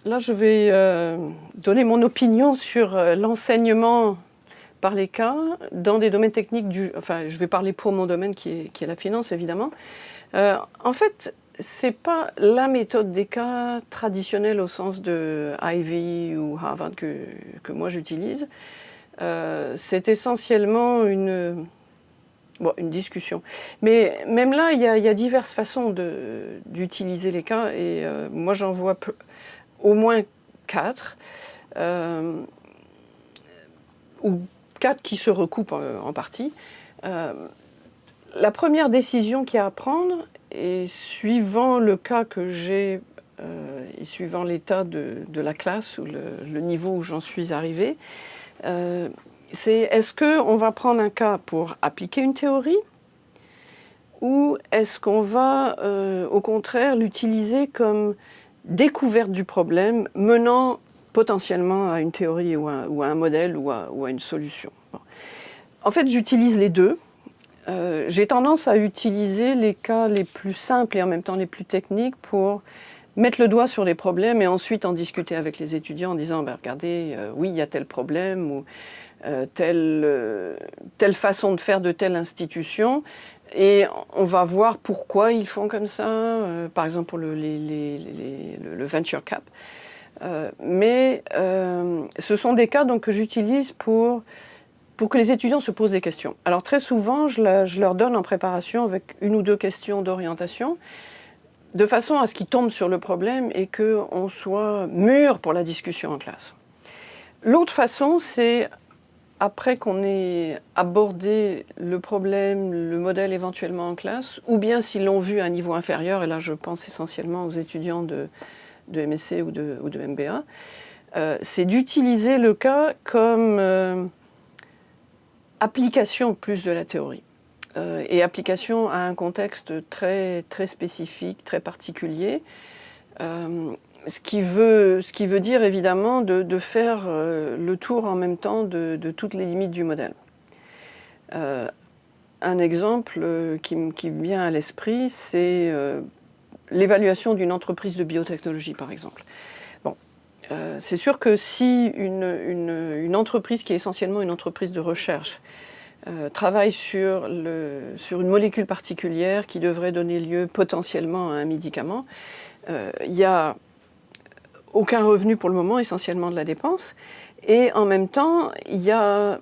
Là, je vais donner mon opinion sur l'enseignement par les cas dans des domaines techniques enfin, je vais parler pour mon domaine qui est la finance, évidemment. En fait, c'est pas la méthode des cas traditionnelle au sens de Ivy ou Harvard que moi j'utilise. C'est essentiellement une discussion. Mais même là, il y a diverses façons d'utiliser les cas et moi j'en vois au moins 4, ou 4 qui se recoupent en partie. La première décision qu'il y a à prendre, et suivant le cas que j'ai, et suivant l'état de la classe ou le niveau où j'en suis arrivée, c'est est-ce qu'on va prendre un cas pour appliquer une théorie ou est-ce qu'on va au contraire l'utiliser comme découverte du problème menant potentiellement à une théorie ou à un modèle ou à une solution. Bon. En fait, j'utilise les deux. J'ai tendance à utiliser les cas les plus simples et en même temps les plus techniques pour mettre le doigt sur les problèmes et ensuite en discuter avec les étudiants en disant regardez, oui, il y a tel problème ou telle façon de faire de telle institution. Et on va voir pourquoi ils font comme ça, par exemple pour le venture cap. Mais ce sont des cas donc, que j'utilise pour que les étudiants se posent des questions. Alors très souvent, je leur donne en préparation avec 1 ou 2 questions d'orientation, de façon à ce qu'ils tombent sur le problème et qu'on soit mûr pour la discussion en classe. L'autre façon, c'est après qu'on ait abordé le problème, le modèle éventuellement en classe, ou bien s'ils l'ont vu à un niveau inférieur, et là je pense essentiellement aux étudiants de MSc ou de MBA, c'est d'utiliser le cas comme application plus de la théorie. Et application à un contexte très, très spécifique, très particulier. Ce qui veut dire évidemment de faire le tour en même temps de toutes les limites du modèle. Un exemple qui me vient à l'esprit, c'est l'évaluation d'une entreprise de biotechnologie, par exemple. Bon, c'est sûr que si une entreprise qui est essentiellement une entreprise de recherche travaille sur une molécule particulière qui devrait donner lieu potentiellement à un médicament, il y a aucun revenu pour le moment, essentiellement de la dépense. Et en même temps, il y a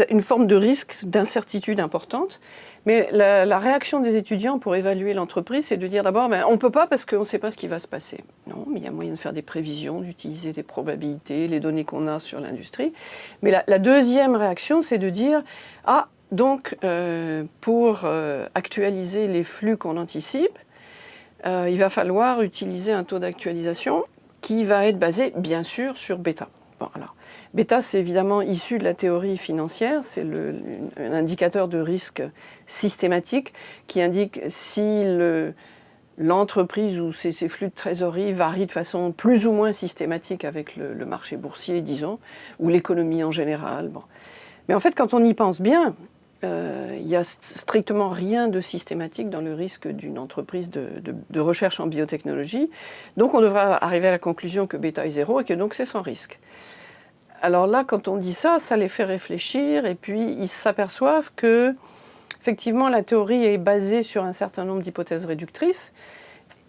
une forme de risque, d'incertitude importante. Mais la réaction des étudiants pour évaluer l'entreprise, c'est de dire d'abord, on ne peut pas parce qu'on ne sait pas ce qui va se passer. Non, mais il y a moyen de faire des prévisions, d'utiliser des probabilités, les données qu'on a sur l'industrie. Mais la deuxième réaction, c'est de dire, donc pour actualiser les flux qu'on anticipe, il va falloir utiliser un taux d'actualisation qui va être basé, bien sûr, sur bêta. Bon, alors, bêta, c'est évidemment issu de la théorie financière, c'est un indicateur de risque systématique qui indique si l'entreprise ou ses flux de trésorerie varient de façon plus ou moins systématique avec le marché boursier, disons, ou l'économie en général. Bon. Mais en fait, quand on y pense bien, il n'y a strictement rien de systématique dans le risque d'une entreprise de recherche en biotechnologie. Donc on devrait arriver à la conclusion que bêta est 0 et que donc c'est sans risque. Alors là, quand on dit ça, ça les fait réfléchir et puis ils s'aperçoivent que effectivement la théorie est basée sur un certain nombre d'hypothèses réductrices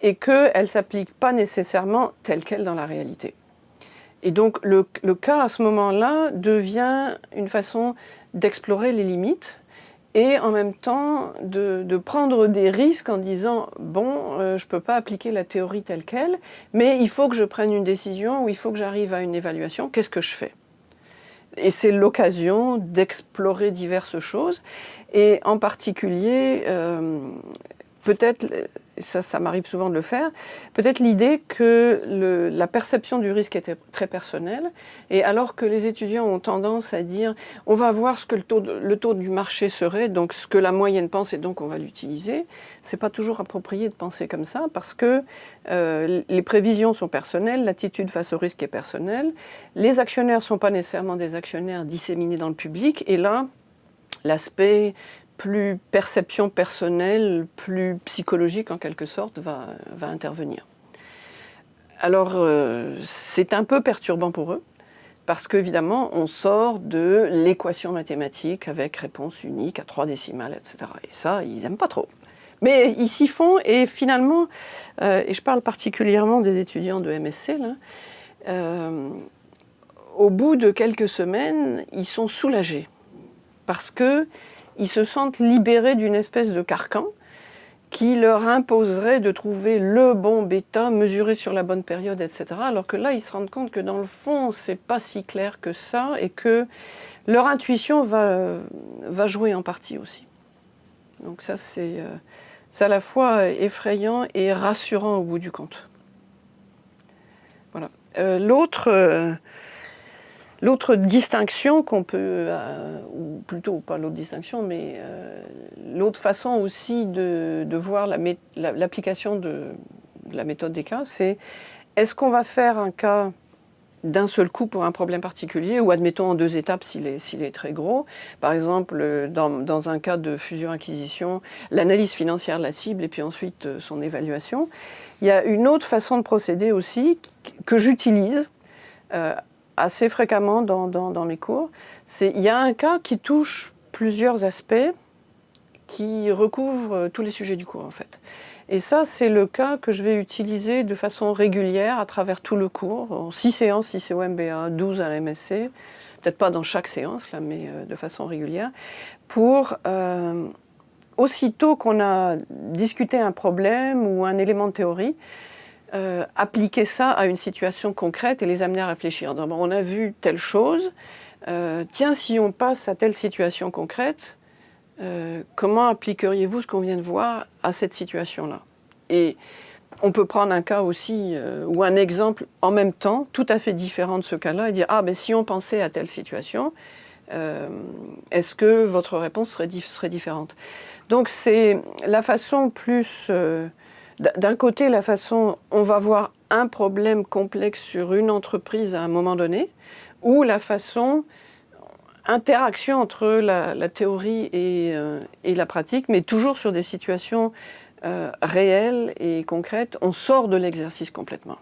et qu'elle ne s'applique pas nécessairement telle qu'elle dans la réalité. Et donc le cas à ce moment-là devient une façon d'explorer les limites et en même temps de prendre des risques en disant je ne peux pas appliquer la théorie telle qu'elle, mais il faut que je prenne une décision ou il faut que j'arrive à une évaluation, qu'est-ce que je fais ? Et c'est l'occasion d'explorer diverses choses et en particulier peut-être, ça m'arrive souvent de le faire, peut-être l'idée que la perception du risque était très personnelle, et alors que les étudiants ont tendance à dire on va voir ce que le taux du marché serait, donc ce que la moyenne pense et donc on va l'utiliser, c'est pas toujours approprié de penser comme ça, parce que les prévisions sont personnelles, l'attitude face au risque est personnelle, les actionnaires ne sont pas nécessairement des actionnaires disséminés dans le public, et là, l'aspect plus perception personnelle, plus psychologique en quelque sorte, va intervenir. Alors, c'est un peu perturbant pour eux, parce qu'évidemment, on sort de l'équation mathématique avec réponse unique à 3 décimales, etc. Et ça, ils n'aiment pas trop. Mais ils s'y font, et finalement, et je parle particulièrement des étudiants de MSC, là, au bout de quelques semaines, ils sont soulagés, parce qu'ils se sentent libérés d'une espèce de carcan qui leur imposerait de trouver le bon bêta mesuré sur la bonne période, etc. Alors que là, ils se rendent compte que dans le fond, c'est pas si clair que ça, et que leur intuition va jouer en partie aussi. Donc ça, c'est à la fois effrayant et rassurant au bout du compte. Voilà. L'autre distinction qu'on peut, ou plutôt pas l'autre distinction, mais l'autre façon aussi de voir l'application de la méthode des cas, c'est est-ce qu'on va faire un cas d'un seul coup pour un problème particulier, ou admettons en 2 étapes s'il est très gros. Par exemple, dans un cas de fusion-acquisition, l'analyse financière de la cible et puis ensuite son évaluation. Il y a une autre façon de procéder aussi que j'utilise assez fréquemment dans mes cours. Il y a un cas qui touche plusieurs aspects, qui recouvre tous les sujets du cours en fait. Et ça, c'est le cas que je vais utiliser de façon régulière à travers tout le cours, en 6 séances, 6 au MBA, 12 à la MSC, peut-être pas dans chaque séance, là, mais de façon régulière, pour, aussitôt qu'on a discuté un problème ou un élément de théorie, appliquer ça à une situation concrète et les amener à réfléchir. Donc, on a vu telle chose, tiens, si on passe à telle situation concrète, comment appliqueriez-vous ce qu'on vient de voir à cette situation-là? Et on peut prendre un cas aussi, ou un exemple en même temps, tout à fait différent de ce cas-là, et dire, ah ben si on pensait à telle situation, est-ce que votre réponse serait différente? Donc c'est la façon plus... d'un côté, la façon, on va voir un problème complexe sur une entreprise à un moment donné, ou la façon... interaction entre la théorie et la pratique, mais toujours sur des situations réelles et concrètes. On sort de l'exercice complètement.